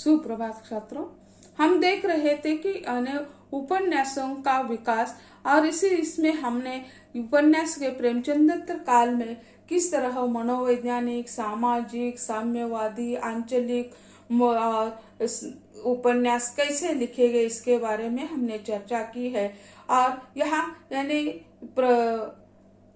सुप्रभात छात्रों। हम देख रहे थे कि उपन्यासों का विकास और इसमें हमने उपन्यास के प्रेमचंद्र काल में किस तरह मनोवैज्ञानिक, सामाजिक, साम्यवादी, आंचलिक उपन्यास कैसे लिखे गए इसके बारे में हमने चर्चा की है। और यहाँ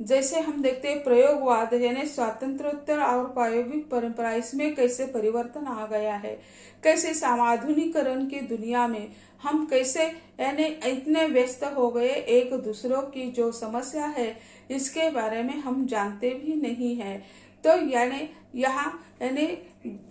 जैसे हम देखते हैं प्रयोगवाद यानी स्वातंत्रोत्तर और प्रायोगिक परंपरा, इसमें कैसे परिवर्तन आ गया है, कैसे आधुनिकीकरण की दुनिया में हम कैसे यानी इतने व्यस्त हो गए, एक दूसरों की जो समस्या है इसके बारे में हम जानते भी नहीं है। तो यानी यहाँ यानी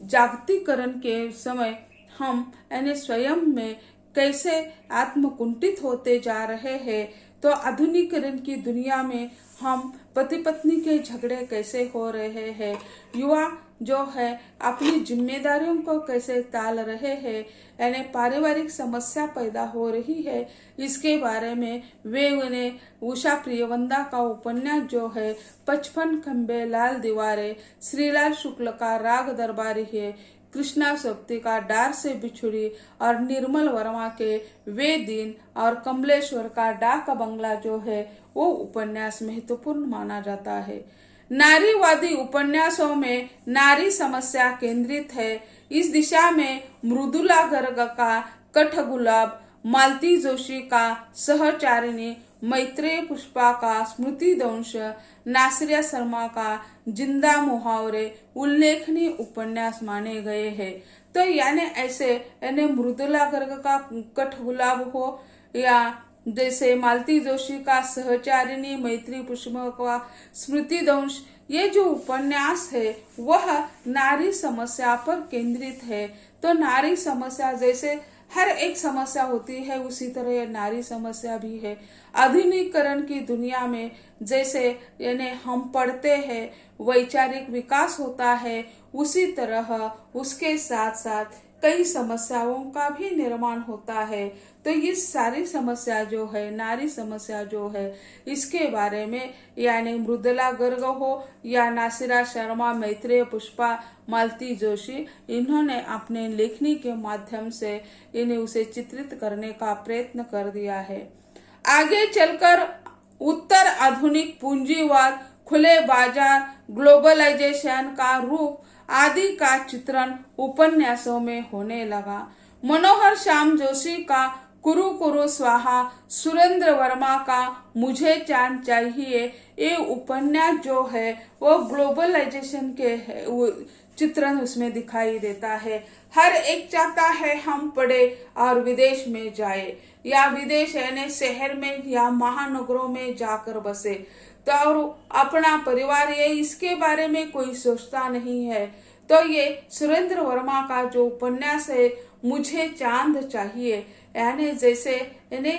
जागतिकीकरण के समय हम यानी स्वयं में कैसे आत्मकुंठित होते जा रहे हैं। तो आधुनिकीकरण की दुनिया में हम पति पत्नी के झगड़े कैसे हो रहे हैं, युवा जो है अपनी जिम्मेदारियों को कैसे टाल रहे हैं, यानी पारिवारिक समस्या पैदा हो रही है, इसके बारे में वे उन्हें उषा प्रियवंदा का उपन्यास जो है 55 खंबे लाल दीवारें, श्रीलाल शुक्ल का राग दरबारी है, कृष्णा सोप्ती का डार से बिछुड़ी और निर्मल वर्मा के वे दिन और कमलेश्वर का डाक बंगला जो है वो उपन्यास महत्वपूर्ण माना जाता है। नारीवादी उपन्यासों में नारी समस्या केंद्रित है। इस दिशा में मृदुला गर्ग का कठगुलाब, मालती जोशी का सहचारिणी, मैत्रेय पुष्पा का स्मृति दंश, नासिरा शर्मा का जिंदा मुहावरे उल्लेखनीय उपन्यास माने गए हैं। तो यानी ऐसे यानी मृदुला गर्ग का कठगुलाब हो या जैसे मालती जोशी का सहचारिणी, मैत्री पुष्पा का स्मृति दंश, ये जो उपन्यास है वह नारी समस्या पर केंद्रित है। तो नारी समस्या जैसे हर एक समस्या होती है उसी तरह ये नारी समस्या भी है। आधुनिकीकरण की दुनिया में जैसे यानी हम पढ़ते हैं, वैचारिक विकास होता है, उसी तरह उसके साथ साथ कई समस्याओं का भी निर्माण होता है। तो ये सारी समस्या जो है, नारी समस्या जो है, इसके बारे में यानी मृदुला गर्ग हो या नासिरा शर्मा, मैत्रेय पुष्पा, मालती जोशी, इन्होंने अपने लेखनी के माध्यम से इन्हें उसे चित्रित करने का प्रयत्न कर दिया है। आगे चलकर उत्तर आधुनिक पूंजीवाद, खुले बाजार, ग्लोबलाइजेशन का रूप आदि का चित्रण उपन्यासों में होने लगा। मनोहर श्याम जोशी का कुरु कुरु स्वाहा, सुरेंद्र वर्मा का मुझे चांद चाहिए, ये उपन्यास जो है वो ग्लोबलाइजेशन के चित्रण उसमें दिखाई देता है। हर एक चाहता है हम पढ़े और विदेश में जाए या विदेश यानी शहर में या महानगरों में जाकर बसे, तो और अपना परिवार ये इसके बारे में कोई सोचता नहीं है। तो ये सुरेंद्र वर्मा का जो उपन्यास है मुझे चांद चाहिए, यानी जैसे यानी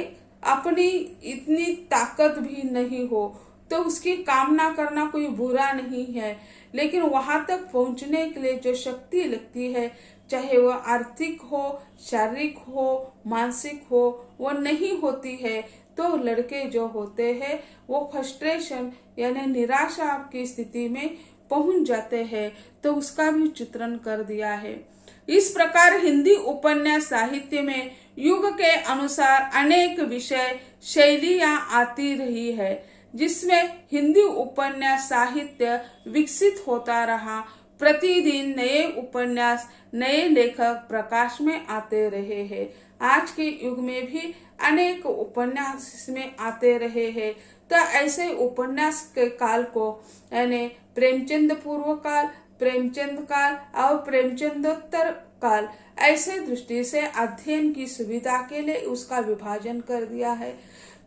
अपनी इतनी ताकत भी नहीं हो तो उसकी कामना करना कोई बुरा नहीं है, लेकिन वहां तक पहुंचने के लिए जो शक्ति लगती है, चाहे वो आर्थिक हो, शारीरिक हो, मानसिक हो, वो नहीं होती है। तो लड़के जो होते हैं वो फ्रस्ट्रेशन यानी निराशा की स्थिति में पहुंच जाते हैं। तो उसका भी चित्रण कर दिया है। इस प्रकार हिंदी उपन्यास साहित्य में युग के अनुसार अनेक विषय शैलियां आती रही है, जिसमें हिंदी उपन्यास साहित्य विकसित होता रहा। प्रतिदिन नए उपन्यास, नए लेखक प्रकाश में आते रहे हैं। आज के युग में भी अनेक उपन्यास इसमें आते रहे हैं। तो ऐसे उपन्यास के काल को यानी प्रेमचंद पूर्व काल, प्रेमचंद काल और प्रेमचंदोत्तर काल, ऐसे दृष्टि से अध्ययन की सुविधा के लिए उसका विभाजन कर दिया है।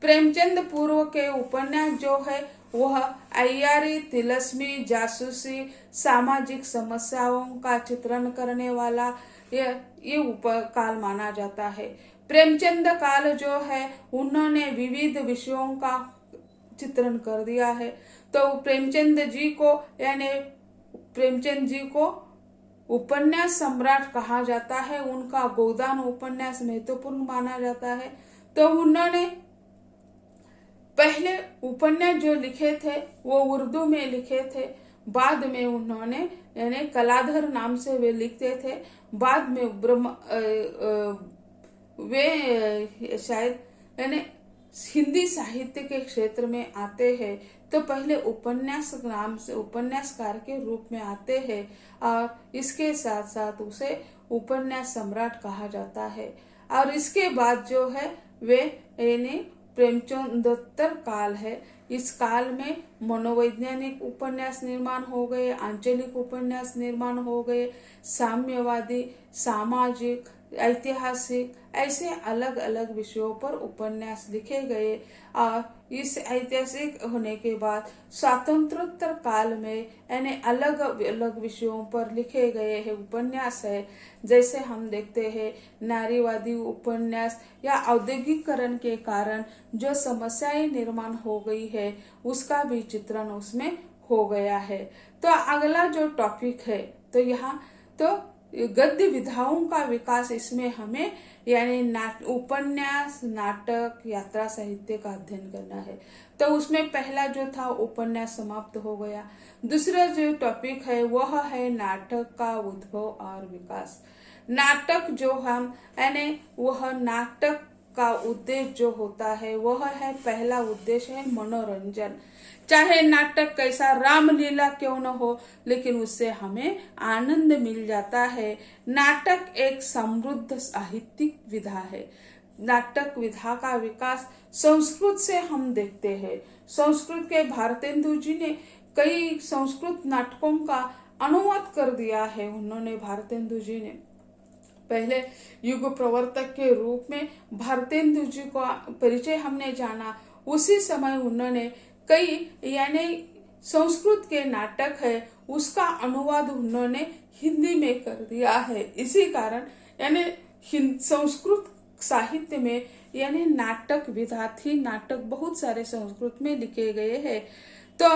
प्रेमचंद पूर्व के उपन्यास जो है वह अय्यारी, तिलस्मी, जासूसी, सामाजिक समस्याओं का चित्रण करने वाला ये काल माना जाता है। प्रेमचंद काल जो है उन्होंने विविध विषयों का चित्रण कर दिया है। तो प्रेमचंद जी को यानी प्रेमचंद जी को उपन्यास सम्राट कहा जाता है। उनका गोदान उपन्यास महत्वपूर्ण माना जाता है। तो उन्होंने पहले उपन्यास जो लिखे थे वो उर्दू में लिखे थे। बाद में उन्होंने यानी कलाधर नाम से वे लिखते थे। बाद में वे शायद यानी हिंदी साहित्य के क्षेत्र में आते हैं तो पहले उपन्यास नाम से उपन्यासकार के रूप में आते हैं और इसके साथ साथ उसे उपन्यास सम्राट कहा जाता है। और इसके बाद जो है वे यानी प्रेमचंदोत्तर काल है। इस काल में मनोवैज्ञानिक उपन्यास निर्माण हो गए, आंचलिक उपन्यास निर्माण हो गए, साम्यवादी, सामाजिक, ऐतिहासिक, ऐसे अलग अलग विषयों पर उपन्यास लिखे गए। और इस ऐतिहासिक होने के बाद स्वातंत्रोत्तर काल में यानी अलग अलग विषयों पर लिखे गए हैं उपन्यास है। जैसे हम देखते हैं नारीवादी उपन्यास या औद्योगिकरण के कारण जो समस्याएं निर्माण हो गई है उसका भी चित्रण उसमें हो गया है। तो अगला जो टॉपिक है तो यहाँ तो गद्य विधाओं का विकास इसमें हमें यानी उपन्यास, नाटक, यात्रा साहित्य का अध्ययन करना है। तो उसमें पहला जो था उपन्यास समाप्त हो गया। दूसरा जो टॉपिक है वह है नाटक का उद्भव और विकास। नाटक जो हम यानी वह नाटक का उद्देश्य जो होता है वह है, पहला उद्देश्य है मनोरंजन। चाहे नाटक कैसा रामलीला क्यों न हो लेकिन उससे हमें आनंद मिल जाता है। नाटक एक समृद्ध साहित्यिक विधा है। नाटक विधा का विकास संस्कृत से हम देखते हैं। संस्कृत के भारतेंदु जी ने कई संस्कृत नाटकों का अनुवाद कर दिया है। उन्होंने भारतेंदु जी ने पहले युग प्रवर्तक के रूप में भारतेंदु जी का परिचय हमने जाना। उसी समय उन्होंने कई यानी संस्कृत के नाटक है उसका अनुवाद उन्होंने हिंदी में कर दिया है। इसी कारण यानी संस्कृत साहित्य में यानी नाटक विधा थी। नाटक बहुत सारे संस्कृत में लिखे गए हैं। तो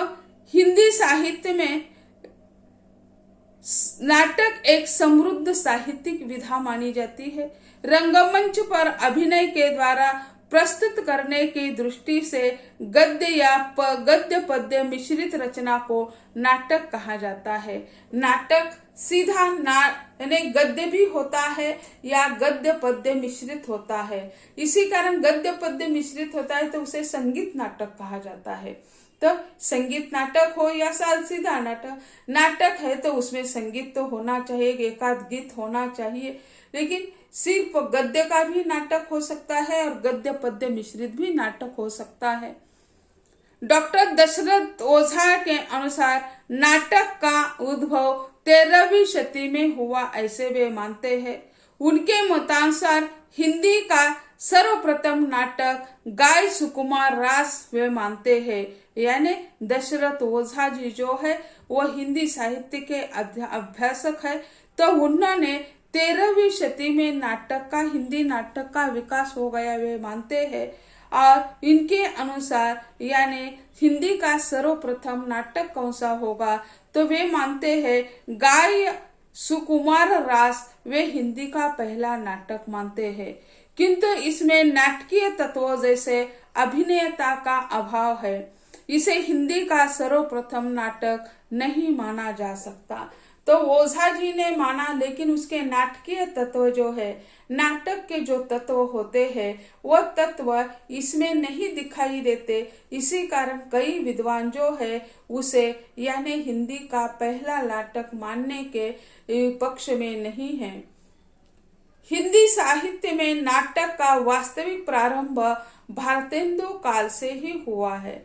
हिंदी साहित्य में नाटक एक समृद्ध साहित्यिक विधा मानी जाती है। रंगमंच पर अभिनय के द्वारा प्रस्तुत करने की दृष्टि से गद्य या गद्य पद्य मिश्रित रचना को नाटक कहा जाता है। नाटक सीधा यानी गद्य भी होता है या गद्य पद्य मिश्रित होता है। इसी कारण गद्य पद्य मिश्रित होता है तो उसे संगीत नाटक कहा जाता है। तो संगीत नाटक हो या सीधा नाटक है तो उसमें संगीत तो होना चाहिए, एकाध गीत होना चाहिए। लेकिन सिर्फ गद्य का भी नाटक हो सकता है और गद्य पद्य मिश्रित भी नाटक हो सकता है। डॉक्टर दशरथ ओझा के अनुसार नाटक का उद्भव 13वीं शती में हुआ ऐसे वे मानते हैं। उनके मतानुसार हिंदी का सर्वप्रथम नाटक गाय सुकुमार रास वे मानते हैं। यानी दशरथ ओझा जी जो है वो हिंदी साहित्य के अभ्यासक है। तो उन्होंने 13वीं शती में नाटक का हिंदी नाटक का विकास हो गया वे मानते हैं। और इनके अनुसार यानी हिंदी का सर्वप्रथम नाटक कौन सा होगा तो वे मानते हैं गाय सुकुमार रास वे हिंदी का पहला नाटक मानते हैं। किंतु इसमें नाटकीय तत्व जैसे अभिनेता का अभाव है। इसे हिंदी का सर्वप्रथम नाटक नहीं माना जा सकता। तो ओझा जी ने माना लेकिन उसके नाटकीय तत्व जो है, नाटक के जो तत्व होते हैं वह तत्व इसमें नहीं दिखाई देते। इसी कारण कई विद्वान जो है उसे यानी हिंदी का पहला नाटक मानने के पक्ष में नहीं है। हिंदी साहित्य में नाटक का वास्तविक प्रारंभ भारतेंदु काल से ही हुआ है।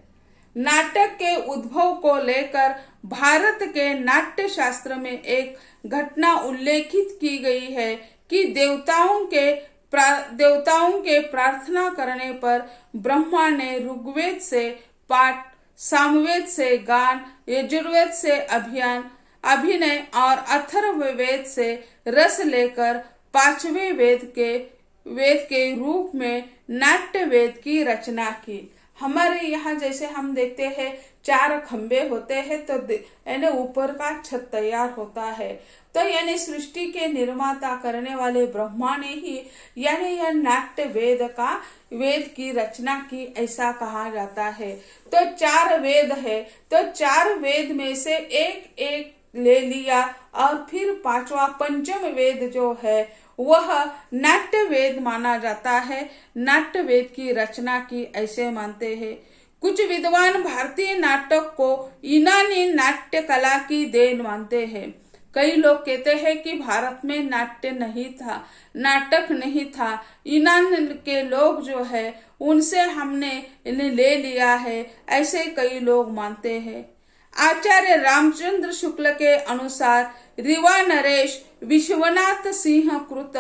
नाटक के उद्भव को लेकर भारत के नाट्य शास्त्र में एक घटना उल्लेखित की गई है कि देवताओं के प्रार्थना करने पर ब्रह्मा ने ऋग्वेद से पाठ, सामवेद से गान, यजुर्वेद से अभिनय और अथर्ववेद से रस लेकर 5वें वेद के रूप में नाट्य वेद की रचना की। हमारे यहाँ जैसे हम देखते हैं 4 खंबे होते हैं तो यानी ऊपर का छत तैयार होता है। तो यानी सृष्टि के निर्माता करने वाले ब्रह्मा ने ही यानी यह नाट्य वेद की रचना की, ऐसा कहा जाता है। तो 4 वेद है, तो 4 वेद में से एक एक ले लिया और फिर 5वां पंचम वेद जो है वह नाट्य वेद माना जाता है। नाट्य वेद की रचना की ऐसे मानते हैं। कुछ विद्वान भारतीय नाटक को यूनानी नाट्य कला की देन मानते हैं। कई लोग कहते हैं कि भारत में नाटक नहीं था, यूनान के लोग जो है उनसे हमने इन्हें ले लिया है, ऐसे कई लोग मानते हैं। आचार्य रामचंद्र शुक्ल के अनुसार रीवा नरेश विश्वनाथ सिंह कृत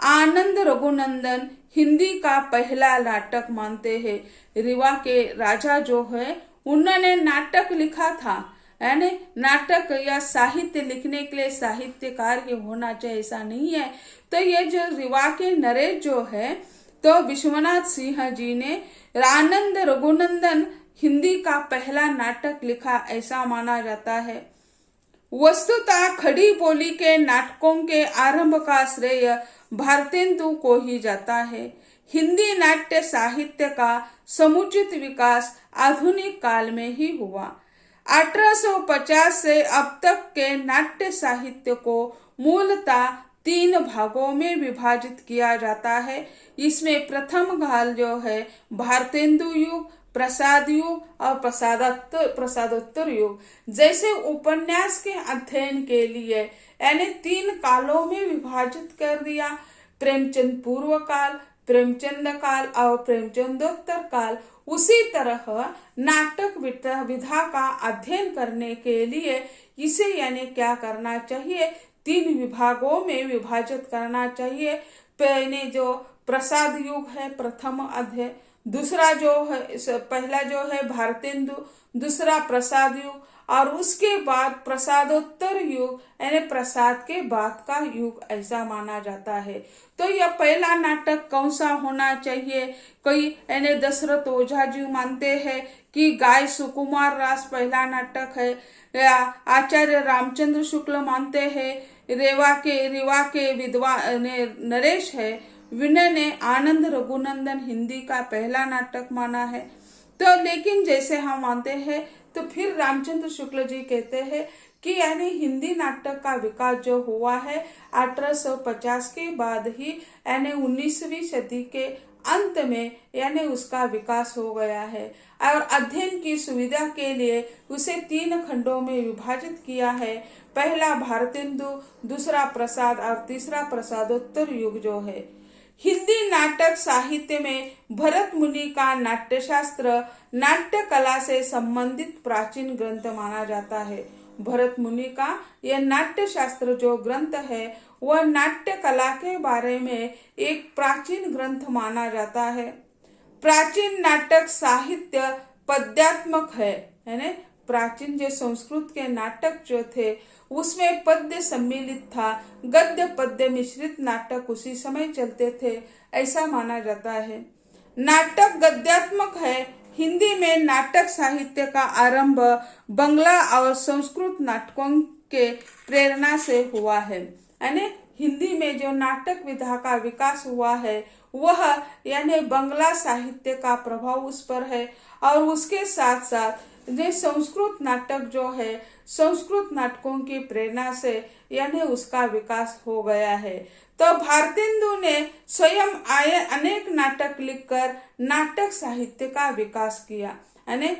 आनंद रघुनंदन हिंदी का पहला नाटक मानते हैं। रीवा के राजा जो है उन्होंने नाटक लिखा था, यानी नाटक या साहित्य लिखने के लिए साहित्यकार के होना चाहिए ऐसा नहीं है। तो ये जो रीवा के नरेश जो है तो विश्वनाथ सिंह जी ने आनंद रघुनंदन हिंदी का पहला नाटक लिखा, ऐसा माना जाता है। वस्तुतः खड़ी बोली के नाटकों के आरंभ का श्रेय भारतेंदु को ही जाता है। हिंदी नाट्य साहित्य का समुचित विकास आधुनिक काल में ही हुआ। 1850 से अब तक के नाट्य साहित्य को मूलतः 3 भागों में विभाजित किया जाता है। इसमें प्रथम काल जो है भारतेंदु युग, प्रसाद युग और प्रसादोत्तर युग। जैसे उपन्यास के अध्ययन के लिए यानी 3 कालों में विभाजित कर दिया, प्रेमचंद पूर्व काल, प्रेमचंद काल और प्रेमचंदोत्तर काल। उसी तरह नाटक विधा का अध्ययन करने के लिए इसे यानी क्या करना चाहिए, 3 विभागों में विभाजित करना चाहिए। पहले जो प्रसाद युग है प्रथम अध्ययन, दूसरा जो है पहला जो है भारतेंदु, दूसरा प्रसाद युग और उसके बाद प्रसादोत्तर युग यानी प्रसाद के बाद का युग, ऐसा माना जाता है। तो यह पहला नाटक कौन सा होना चाहिए, कोई यानी दशरथ ओझा जी मानते हैं कि गाय सुकुमार रास पहला नाटक है, या आचार्य रामचंद्र शुक्ल मानते हैं रीवा के विद्वान नरेश है, विनय ने आनंद रघुनंदन हिंदी का पहला नाटक माना है। तो लेकिन जैसे हम मानते हैं तो फिर रामचंद्र शुक्ल जी कहते हैं कि यानी हिंदी नाटक का विकास जो हुआ है 1850 के बाद ही यानी 19वीं सदी के अंत में यानी उसका विकास हो गया है। और अध्ययन की सुविधा के लिए उसे 3 खंडों में विभाजित किया है। पहला भारतेंदु, दूसरा प्रसाद और तीसरा प्रसादोत्तर युग जो है। हिंदी नाटक साहित्य में भरत मुनि का नाट्यशास्त्र नाट्य कला से संबंधित प्राचीन ग्रंथ माना जाता है। भरत मुनि का यह नाट्य शास्त्र जो ग्रंथ है वह नाट्य कला के बारे में एक प्राचीन ग्रंथ माना जाता है। प्राचीन नाटक साहित्य पद्यात्मक है, यानी प्राचीन जो संस्कृत के नाटक जो थे उसमें पद्य सम्मिलित था, गद्य पद्य मिश्रित नाटक उसी समय चलते थे, ऐसा माना जाता है। नाटक गद्यात्मक है। हिंदी में नाटक साहित्य का आरंभ बंगला और संस्कृत नाटकों के प्रेरणा से हुआ है, यानी हिंदी में जो नाटक विधा का विकास हुआ है वह यानी बंगला साहित्य का प्रभाव उस पर है, और उसके साथ साथ संस्कृत नाटक जो है संस्कृत नाटकों की प्रेरणा से यानी उसका विकास हो गया है। तो भारतेंदु ने स्वयं अनेक नाटक लिखकर नाटक साहित्य का विकास किया, यानी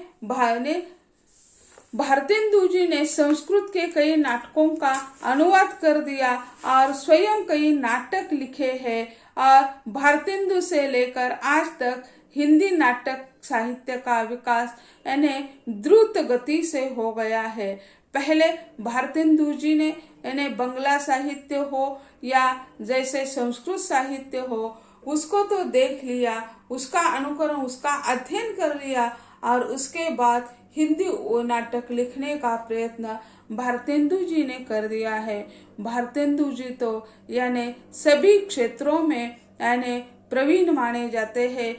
भारतेंदु जी ने संस्कृत के कई नाटकों का अनुवाद कर दिया और स्वयं कई नाटक लिखे हैं। और भारतेंदु से लेकर आज तक हिंदी नाटक साहित्य का विकास यानी द्रुत गति से हो गया है। पहले भारतेंदु जी ने यानी बंगला साहित्य हो या जैसे संस्कृत साहित्य हो उसको तो देख लिया, उसका अनुकरण उसका अध्ययन कर लिया और उसके बाद हिंदी नाटक लिखने का प्रयत्न भारतेंदु जी ने कर दिया है। भारतेंदु जी तो यानी सभी क्षेत्रों में यानी प्रवीण माने जाते हैं।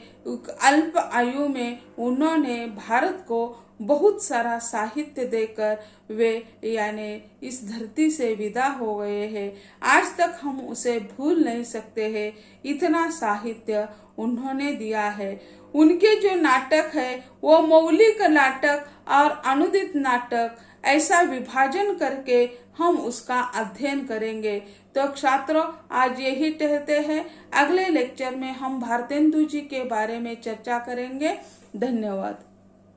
अल्प आयु में उन्होंने भारत को बहुत सारा साहित्य देकर वे यानी इस धरती से विदा हो गए हैं। आज तक हम उसे भूल नहीं सकते हैं, इतना साहित्य उन्होंने दिया है। उनके जो नाटक है वो मौलिक नाटक और अनुदित नाटक ऐसा विभाजन करके हम उसका अध्ययन करेंगे। तो छात्रों, आज यही कहते हैं, अगले लेक्चर में हम भारतेंदु जी के बारे में चर्चा करेंगे। धन्यवाद।